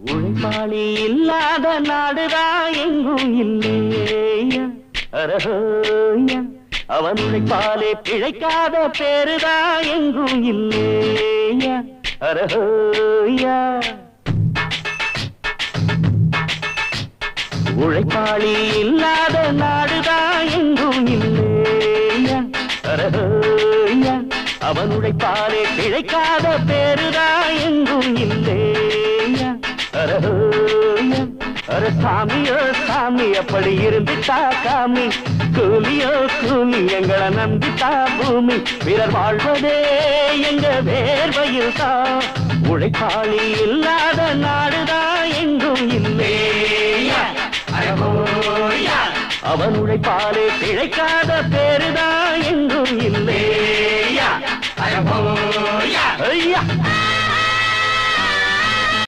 உழைப்பாளி இல்லாத நாடுதான் எங்கும் இல்லையா அரஹோயா அவன் உழைப்பாலே பிழைக்காத பேருதான் எங்கும் இல்லையா அரஹோயா உழைப்பாளி இல்லாத நாடுதான் எங்கும் இல்லையா அரஹோயா அவன் உழைப்பாலே பிழைக்காத பேருதான் எங்கும் இல்லையா அரஹோயா அர சாமியோ சாமி அப்படி இருந்துட்டா காமி கூலியோ கூலி எங்களை நம்பித்தா பூமி பிறர் வாழ்வதே எங்க வேர்வையில் தான் உழைப்பாளி இல்லாத நாடுதான் எங்கும் இல்லையா அவன் உழைப்பாலே பிழைக்காத பேருதான் எங்கும் இல்லையா ஐயா